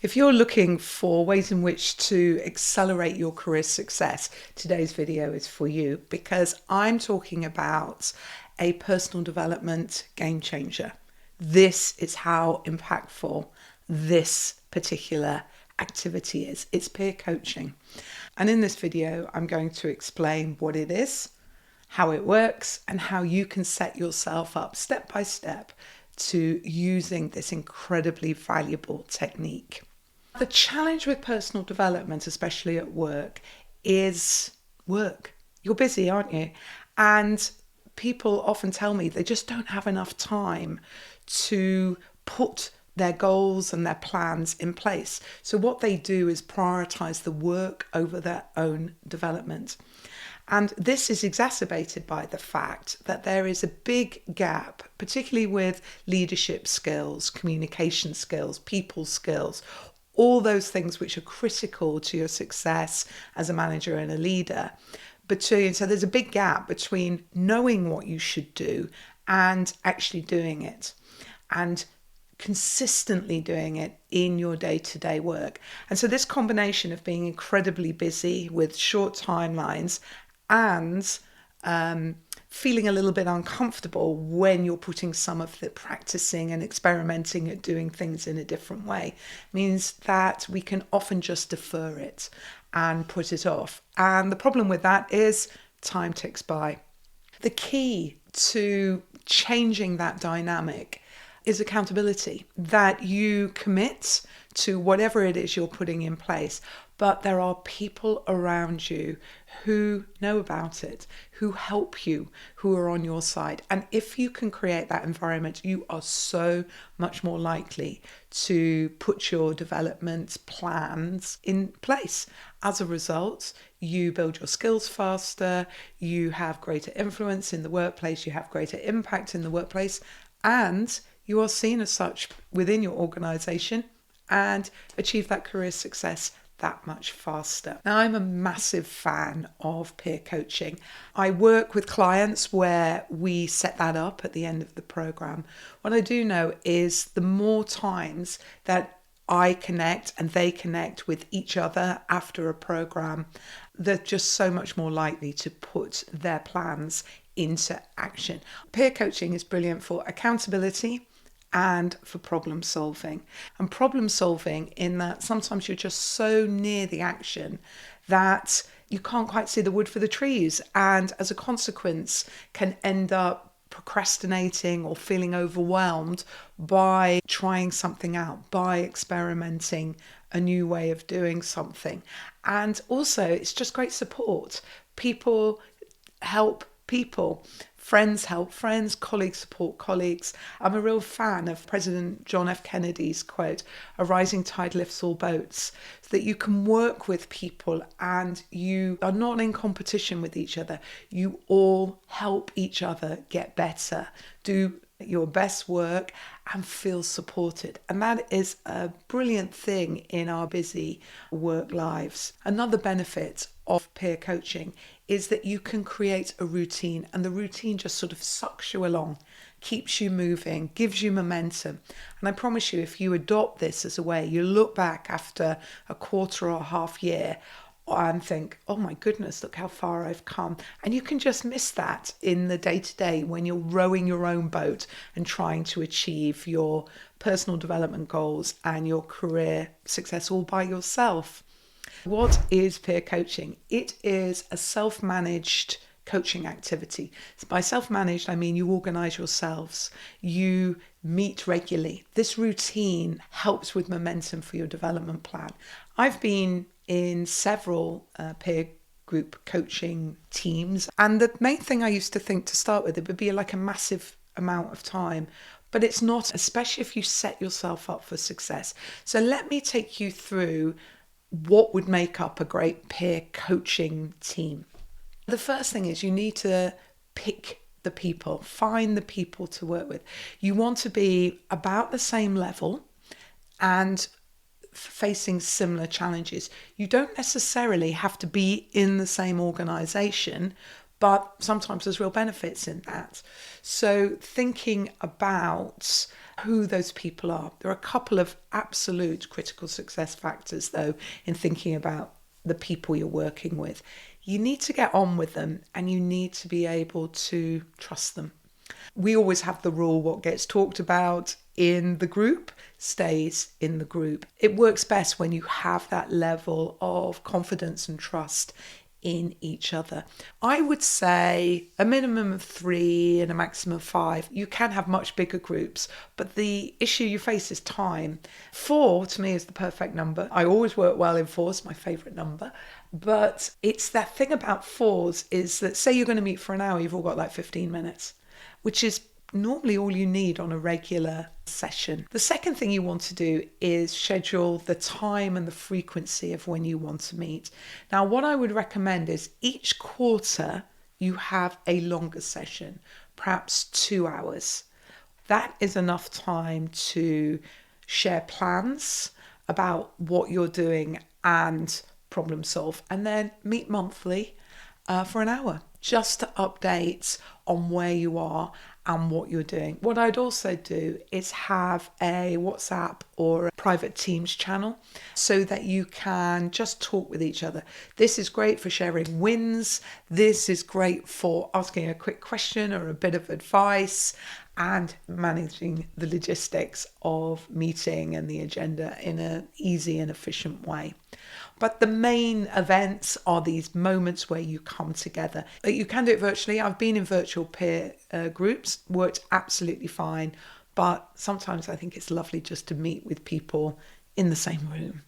If you're looking for ways in which to accelerate your career success, today's video is for you because I'm talking about a personal development game changer. This is how impactful this particular activity is. It's peer coaching. And in this video, I'm going to explain what it is, how it works, and how you can set yourself up step by step to using this incredibly valuable technique. The challenge with personal development, especially at work, is work. You're busy, aren't you? And people often tell me they just don't have enough time to put their goals and their plans in place. So what they do is prioritize the work over their own development. And this is exacerbated by the fact that there is a big gap, particularly with leadership skills, communication skills, people skills, all those things which are critical to your success as a manager and a leader. So there's a big gap between knowing what you should do and actually doing it, and consistently doing it in your day-to-day work. And so this combination of being incredibly busy with short timelines and feeling a little bit uncomfortable when you're putting some of the practicing and experimenting at doing things in a different way means that we can often just defer it and put it off. And the problem with that is time ticks by. The key to changing that dynamic is accountability, that you commit to whatever it is you're putting in place, but there are people around you who know about it, who help you, who are on your side. And if you can create that environment, you are so much more likely to put your development plans in place. As a result, you build your skills faster, you have greater influence in the workplace, you have greater impact in the workplace, and you are seen as such within your organization and achieve that career success that much faster. Now, I'm a massive fan of peer coaching. I work with clients where we set that up at the end of the program. What I do know is the more times that I connect and they connect with each other after a program, they're just so much more likely to put their plans into action. Peer coaching is brilliant for accountability and for problem solving. And problem solving in that sometimes you're just so near the action that you can't quite see the wood for the trees, and as a consequence can end up procrastinating or feeling overwhelmed by trying something out, by experimenting a new way of doing something. And also it's just great support. People help people. Friends help friends, colleagues support colleagues. I'm a real fan of President John F. Kennedy's quote, "A rising tide lifts all boats," so that you can work with people and you are not in competition with each other. You all help each other get better, do your best work and feel supported. And that is a brilliant thing in our busy work lives. Another benefit of peer coaching is that you can create a routine, and the routine just sort of sucks you along, keeps you moving, gives you momentum. And I promise you, if you adopt this as a way, you look back after a quarter or a half year and think, oh my goodness, look how far I've come. And you can just miss that in the day-to-day when you're rowing your own boat and trying to achieve your personal development goals and your career success all by yourself. What is peer coaching? It is a self-managed coaching activity. So by self-managed, I mean you organize yourselves, you meet regularly. This routine helps with momentum for your development plan. I've been in several peer group coaching teams, and the main thing I used to think to start with, it would be like a massive amount of time, but it's not, especially if you set yourself up for success. So let me take you through what would make up a great peer coaching team. The first thing is you need to pick the people, find the people to work with. You want to be about the same level and facing similar challenges. You don't necessarily have to be in the same organization, but sometimes there's real benefits in that. So thinking about who those people are. There are a couple of absolute critical success factors, though, in thinking about the people you're working with. You need to get on with them and you need to be able to trust them. We always have the rule, what gets talked about in the group stays in the group. It works best when you have that level of confidence and trust in each other. I would say a minimum of 3 and a maximum of 5. You can have much bigger groups, but the issue you face is time. 4 to me is the perfect number. I always work well in 4, it's my favourite number. But it's that thing about 4s is that, say you're going to meet for an hour, you've all got like 15 minutes, which is normally all you need on a regular session. The second thing you want to do is schedule the time and the frequency of when you want to meet. Now, what I would recommend is each quarter you have a longer session, perhaps 2 hours. That is enough time to share plans about what you're doing and problem solve, and then meet monthly for an hour just to update on where you are and what you're doing. What I'd also do is have a WhatsApp or a private Teams channel so that you can just talk with each other. This is great for sharing wins. This is great for asking a quick question or a bit of advice and managing the logistics of meeting and the agenda in an easy and efficient way. But the main events are these moments where you come together. You can do it virtually. I've been in virtual peer groups, worked absolutely fine. But sometimes I think it's lovely just to meet with people in the same room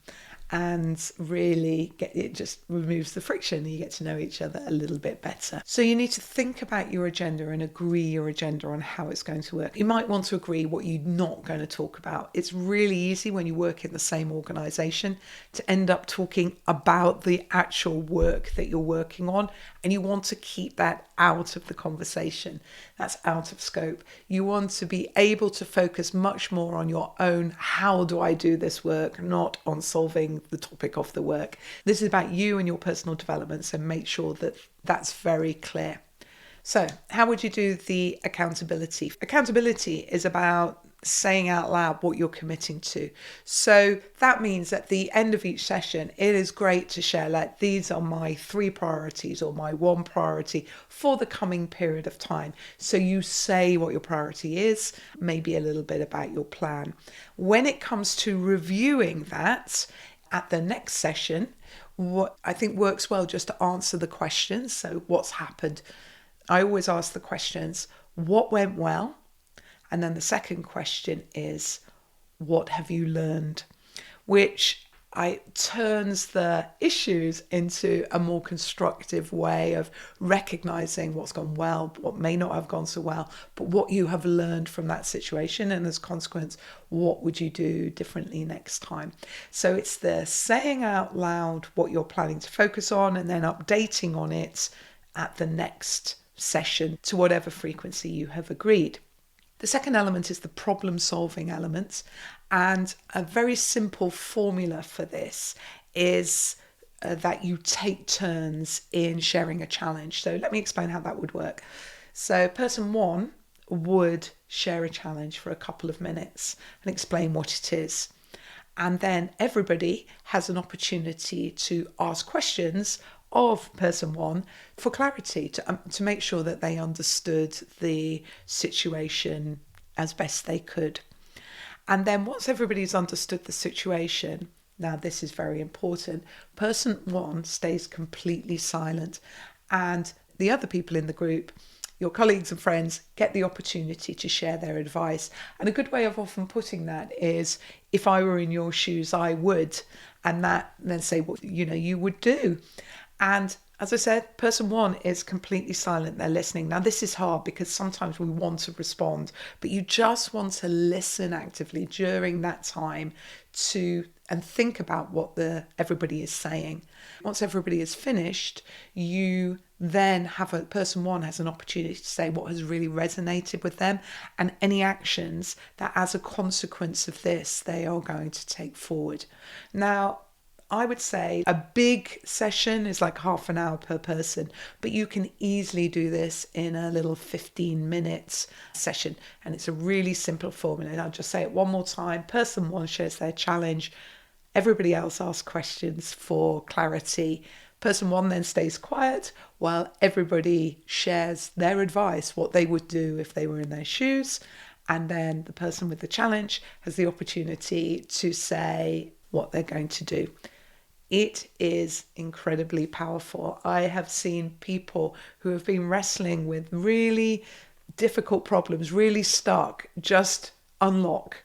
and really it just removes the friction and you get to know each other a little bit better. So you need to think about your agenda and agree your agenda on how it's going to work. You might want to agree what you're not going to talk about. It's really easy when you work in the same organisation to end up talking about the actual work that you're working on, and you want to keep that out of the conversation. That's out of scope. You want to be able to focus much more on your own, how do I do this work, not on solving the topic of the work. This is about you and your personal development, so make sure that that's very clear. So how would you do the accountability? Accountability is about saying out loud what you're committing to. So that means at the end of each session, it is great to share, like, these are my 3 priorities or my 1 priority for the coming period of time. So you say what your priority is, maybe a little bit about your plan. When it comes to reviewing that at the next session, what I think works well just to answer the questions. So what's happened? I always ask the questions, what went well? And then the second question is, what have you learned? Which turns the issues into a more constructive way of recognizing what's gone well, what may not have gone so well, but what you have learned from that situation. And as a consequence, what would you do differently next time? So it's the saying out loud what you're planning to focus on and then updating on it at the next session to whatever frequency you have agreed. The second element is the problem-solving element, and a very simple formula for this is that you take turns in sharing a challenge. So let me explain how that would work. So person 1 would share a challenge for a couple of minutes and explain what it is. And then everybody has an opportunity to ask questions of person 1 for clarity, to make sure that they understood the situation as best they could. And then once everybody's understood the situation, now this is very important, person 1 stays completely silent, and the other people in the group, your colleagues and friends, get the opportunity to share their advice. And a good way of often putting that is, if I were in your shoes, I would, and that then say what you would do. And as I said, person 1 is completely silent. They're listening. Now, this is hard because sometimes we want to respond, but you just want to listen actively during that time and think about what everybody is saying. Once everybody is finished, you then person 1 has an opportunity to say what has really resonated with them and any actions that as a consequence of this, they are going to take forward. Now, I would say a big session is like half an hour per person, but you can easily do this in a little 15 minutes session. And it's a really simple formula. And I'll just say it one more time. Person one shares their challenge. Everybody else asks questions for clarity. Person one then stays quiet while everybody shares their advice, what they would do if they were in their shoes. And then the person with the challenge has the opportunity to say what they're going to do. It is incredibly powerful. I have seen people who have been wrestling with really difficult problems, really stuck, just unlock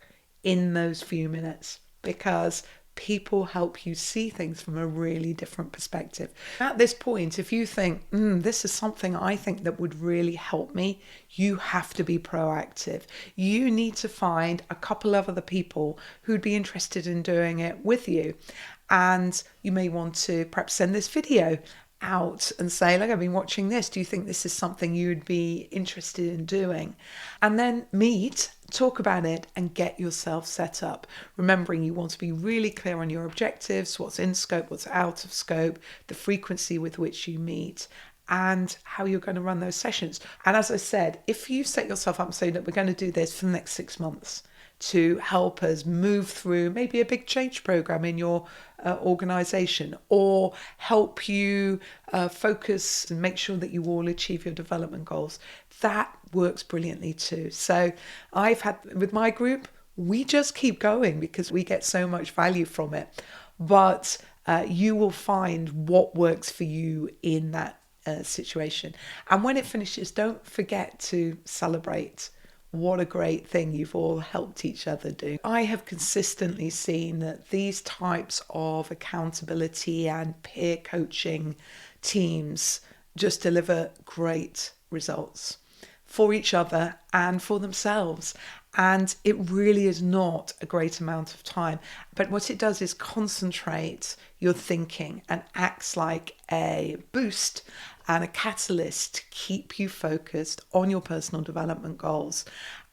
in those few minutes, because people help you see things from a really different perspective. At this point, if you think, this is something I think that would really help me, you have to be proactive. You need to find a couple of other people who'd be interested in doing it with you. And you may want to perhaps send this video out and say, look, I've been watching this. Do you think this is something you'd be interested in doing? And then meet, talk about it, and get yourself set up. Remembering you want to be really clear on your objectives, what's in scope, what's out of scope, the frequency with which you meet, and how you're going to run those sessions. And as I said, if you set yourself up saying that we're going to do this for the next 6 months, to help us move through maybe a big change program in your organization, or help you focus and make sure that you all achieve your development goals, that works brilliantly too. So I've had, with my group, we just keep going because we get so much value from it. But you will find what works for you in that situation. And when it finishes, don't forget to celebrate. What a great thing you've all helped each other do. I have consistently seen that these types of accountability and peer coaching teams just deliver great results for each other and for themselves. And it really is not a great amount of time. But what it does is concentrate your thinking and acts like a boost and a catalyst to keep you focused on your personal development goals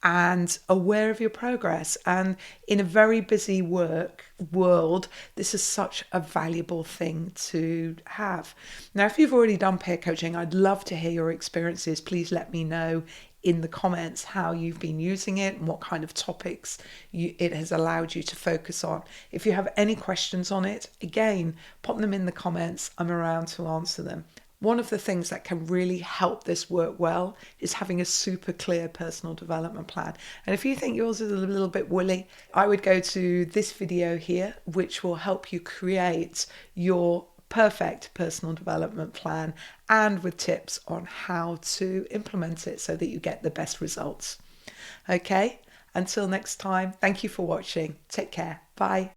and aware of your progress. And in a very busy work world, this is such a valuable thing to have. Now, if you've already done peer coaching, I'd love to hear your experiences. Please let me know in the comments how you've been using it and what kind of topics it has allowed you to focus on. If you have any questions on it, again, pop them in the comments. I'm around to answer them. One of the things that can really help this work well is having a super clear personal development plan. And if you think yours is a little bit woolly, I would go to this video here, which will help you create your perfect personal development plan and with tips on how to implement it so that you get the best results. Okay, until next time, thank you for watching. Take care. Bye.